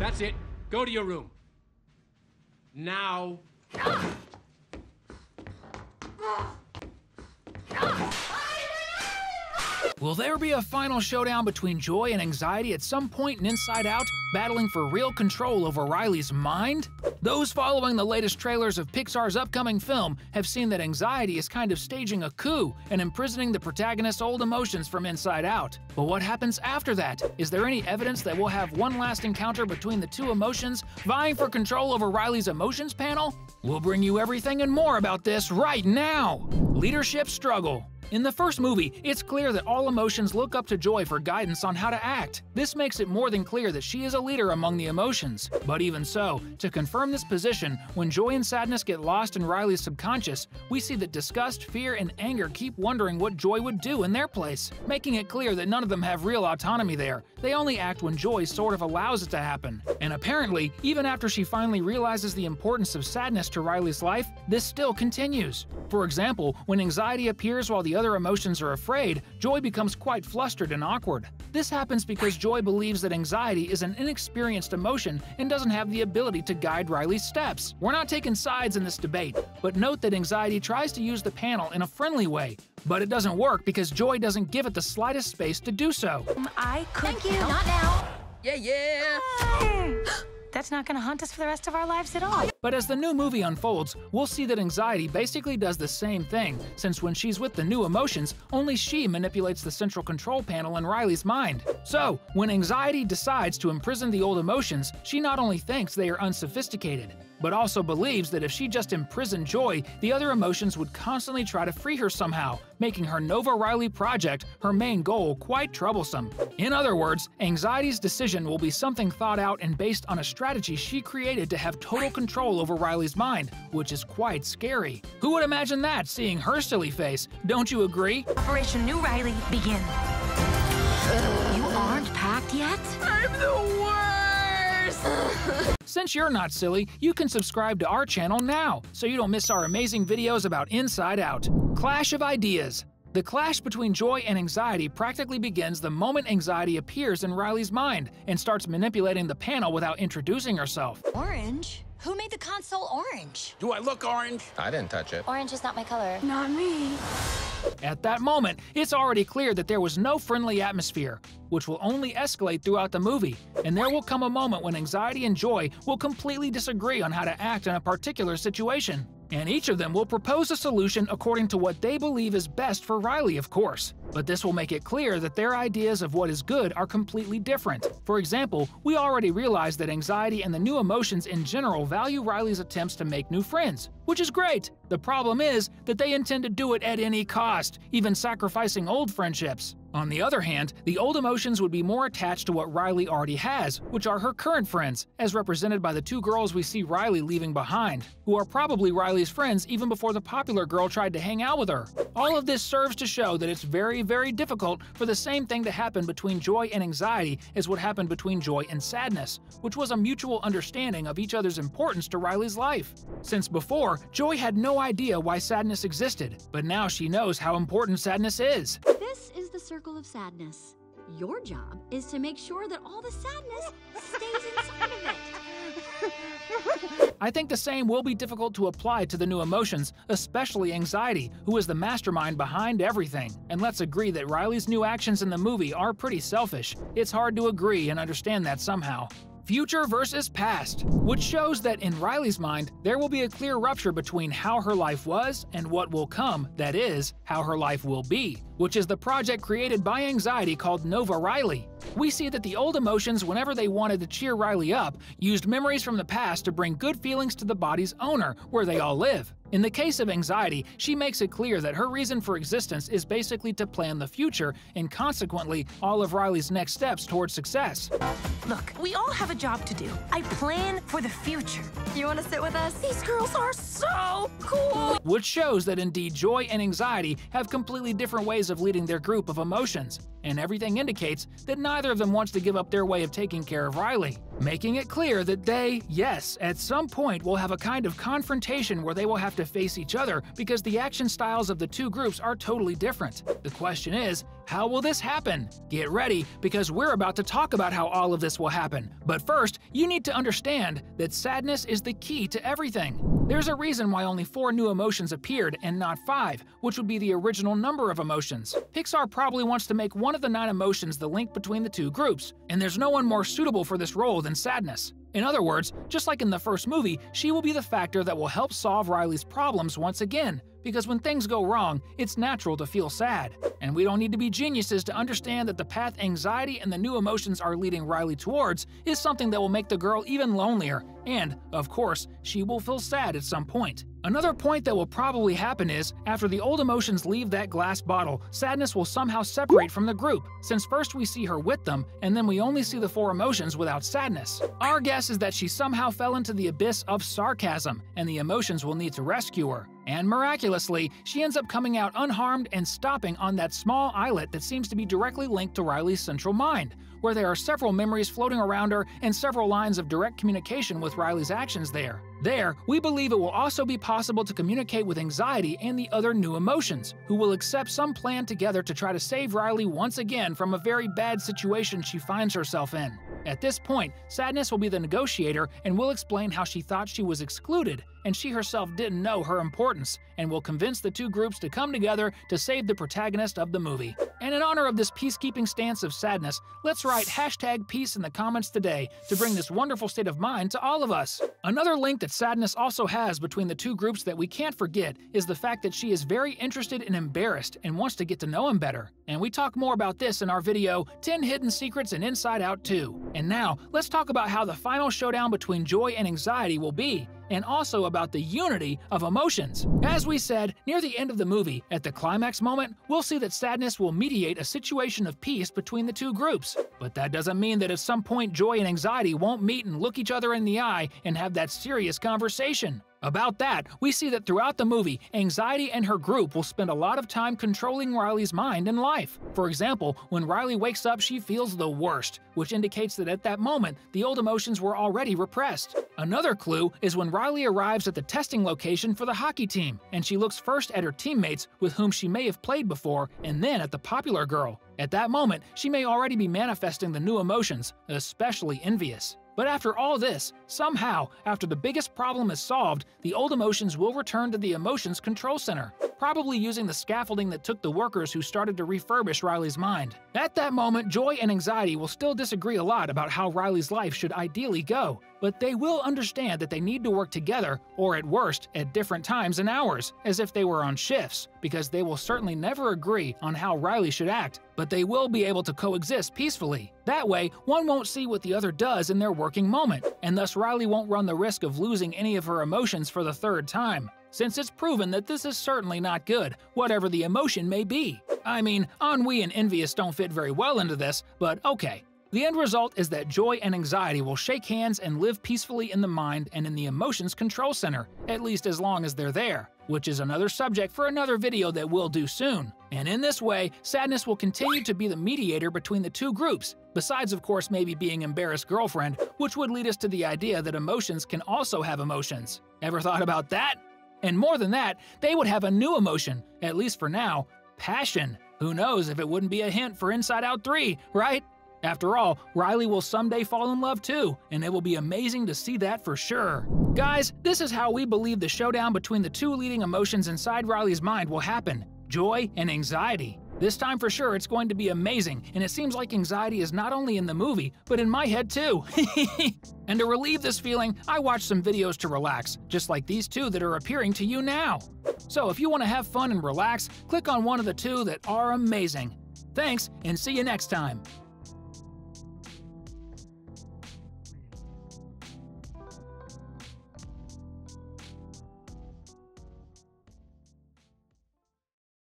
That's it. Go to your room. Now. Will there be a final showdown between Joy and Anxiety at some point in Inside Out, battling for real control over Riley's mind? Those following the latest trailers of Pixar's upcoming film have seen that Anxiety is kind of staging a coup and imprisoning the protagonist's old emotions from inside out. But what happens after that? Is there any evidence that we'll have one last encounter between the two emotions, vying for control over Riley's emotions panel? We'll bring you everything and more about this right now! Leadership struggle. In the first movie, it's clear that all emotions look up to Joy for guidance on how to act. This makes it more than clear that she is a leader among the emotions. But even so, to confirm this position, when Joy and Sadness get lost in Riley's subconscious, we see that disgust, fear, and anger keep wondering what Joy would do in their place, making it clear that none of them have real autonomy there. They only act when Joy sort of allows it to happen. And apparently, even after she finally realizes the importance of sadness to Riley's life, this still continues. For example, when Anxiety appears while the other emotions are afraid, Joy becomes quite flustered and awkward. This happens because Joy believes that Anxiety is an inexperienced emotion and doesn't have the ability to guide Riley's steps. We're not taking sides in this debate, but note that Anxiety tries to use the panel in a friendly way, but it doesn't work because Joy doesn't give it the slightest space to do so. I could Thank you, not now. Yeah. That's not gonna haunt us for the rest of our lives at all. But as the new movie unfolds, we'll see that Anxiety basically does the same thing, since when she's with the new emotions, only she manipulates the central control panel in Riley's mind. So, when Anxiety decides to imprison the old emotions, she not only thinks they are unsophisticated, but also believes that if she just imprisoned Joy, the other emotions would constantly try to free her somehow, making her Nova Riley project, her main goal, quite troublesome. In other words, Anxiety's decision will be something thought out and based on a strategy she created to have total control over Riley's mind, which is quite scary. Who would imagine that, seeing her silly face? Don't you agree? Operation New Riley, begin. You aren't packed yet? I'm the worst! Since you're not silly, you can subscribe to our channel now, so you don't miss our amazing videos about Inside Out. Clash of Ideas. The clash between Joy and Anxiety practically begins the moment Anxiety appears in Riley's mind and starts manipulating the panel without introducing herself. Orange? Who made the console orange? Do I look orange? I didn't touch it. Orange is not my color. Not me. At that moment, it's already clear that there was no friendly atmosphere, which will only escalate throughout the movie, and there will come a moment when Anxiety and Joy will completely disagree on how to act in a particular situation. And each of them will propose a solution according to what they believe is best for Riley, of course. But this will make it clear that their ideas of what is good are completely different. For example, we already realize that Anxiety and the new emotions in general value Riley's attempts to make new friends, which is great. The problem is that they intend to do it at any cost, even sacrificing old friendships. On the other hand, the old emotions would be more attached to what Riley already has, which are her current friends, as represented by the two girls we see Riley leaving behind, who are probably Riley's friends even before the popular girl tried to hang out with her. All of this serves to show that it's very difficult for the same thing to happen between Joy and Anxiety as what happened between Joy and Sadness, which was a mutual understanding of each other's importance to Riley's life. Since before, Joy had no idea why Sadness existed, but now she knows how important Sadness is. This is the circle of sadness. Your job is to make sure that all the sadness stays inside of it. I think the same will be difficult to apply to the new emotions, especially Anxiety, who is the mastermind behind everything. And let's agree that Riley's new actions in the movie are pretty selfish. It's hard to agree and understand that somehow. Future versus past, which shows that in Riley's mind, there will be a clear rupture between how her life was and what will come, that is, how her life will be, which is the project created by Anxiety called Nova Riley. We see that the old emotions, whenever they wanted to cheer Riley up, used memories from the past to bring good feelings to the body's owner, where they all live. In the case of Anxiety, she makes it clear that her reason for existence is basically to plan the future and consequently all of Riley's next steps towards success. Look, we all have a job to do. I plan for the future. You want to sit with us? These girls are so cool! Which shows that indeed Joy and Anxiety have completely different ways of leading their group of emotions, and everything indicates that neither of them wants to give up their way of taking care of Riley, making it clear that they, yes, at some point will have a kind of confrontation where they will have to to face each other because the action styles of the two groups are totally different. The question is, how will this happen? Get ready, because we're about to talk about how all of this will happen. But first, you need to understand that sadness is the key to everything. There's a reason why only 4 new emotions appeared and not 5, which would be the original number of emotions. Pixar probably wants to make one of the 9 emotions the link between the two groups, and there's no one more suitable for this role than sadness. In other words, just like in the first movie, she will be the factor that will help solve Riley's problems once again, because when things go wrong, it's natural to feel sad. And we don't need to be geniuses to understand that the path anxiety and the new emotions are leading Riley towards is something that will make the girl even lonelier, and, of course, she will feel sad at some point. Another point that will probably happen is, after the old emotions leave that glass bottle, sadness will somehow separate from the group, since first we see her with them, and then we only see the 4 emotions without sadness. Our guess is that she somehow fell into the abyss of sarcasm, and the emotions will need to rescue her. And miraculously, she ends up coming out unharmed and stopping on that small islet that seems to be directly linked to Riley's central mind, where there are several memories floating around her and several lines of direct communication with Riley's actions there. There, we believe it will also be possible to communicate with anxiety and the other new emotions, who will accept some plan together to try to save Riley once again from a very bad situation she finds herself in. At this point, sadness will be the negotiator and will explain how she thought she was excluded, and she herself didn't know her importance, and will convince the two groups to come together to save the protagonist of the movie. And in honor of this peacekeeping stance of sadness, let's write #peace in the comments today to bring this wonderful state of mind to all of us. Another link that sadness also has between the two groups that we can't forget is the fact that she is very interested and embarrassed and wants to get to know him better. And we talk more about this in our video, 10 Hidden Secrets in Inside Out 2. And now, let's talk about how the final showdown between joy and anxiety will be, and also about the unity of emotions. As we said, near the end of the movie, at the climax moment, we'll see that sadness will mediate a situation of peace between the two groups. But that doesn't mean that at some point joy and anxiety won't meet and look each other in the eye and have that serious conversation. About that, we see that throughout the movie, anxiety and her group will spend a lot of time controlling Riley's mind and life. For example, when Riley wakes up, she feels the worst, which indicates that at that moment, the old emotions were already repressed. Another clue is when Riley arrives at the testing location for the hockey team, and she looks first at her teammates with whom she may have played before, and then at the popular girl. At that moment, she may already be manifesting the new emotions, especially envious. But after all this, somehow, after the biggest problem is solved, the old emotions will return to the Emotions Control Center, probably using the scaffolding that took the workers who started to refurbish Riley's mind. At that moment, joy and anxiety will still disagree a lot about how Riley's life should ideally go, but they will understand that they need to work together, or at worst, at different times and hours, as if they were on shifts, because they will certainly never agree on how Riley should act, but they will be able to coexist peacefully. That way, one won't see what the other does in their working moment, and thus Riley won't run the risk of losing any of her emotions for the 3rd time, since it's proven that this is certainly not good, whatever the emotion may be. I mean, ennui and envious don't fit very well into this, but okay. The end result is that joy and anxiety will shake hands and live peacefully in the mind and in the Emotions Control Center, at least as long as they're there, which is another subject for another video that we'll do soon. And in this way, sadness will continue to be the mediator between the two groups, besides of course maybe being embarrassed girlfriend, which would lead us to the idea that emotions can also have emotions. Ever thought about that? And more than that, they would have a new emotion, at least for now, passion. Who knows if it wouldn't be a hint for Inside Out 3, right? After all, Riley will someday fall in love too, and it will be amazing to see that for sure. Guys, this is how we believe the showdown between the two leading emotions inside Riley's mind will happen: joy and anxiety. This time for sure it's going to be amazing, and it seems like anxiety is not only in the movie, but in my head too. And to relieve this feeling, I watched some videos to relax, just like these two that are appearing to you now. So if you want to have fun and relax, click on one of the two that are amazing. Thanks, and see you next time.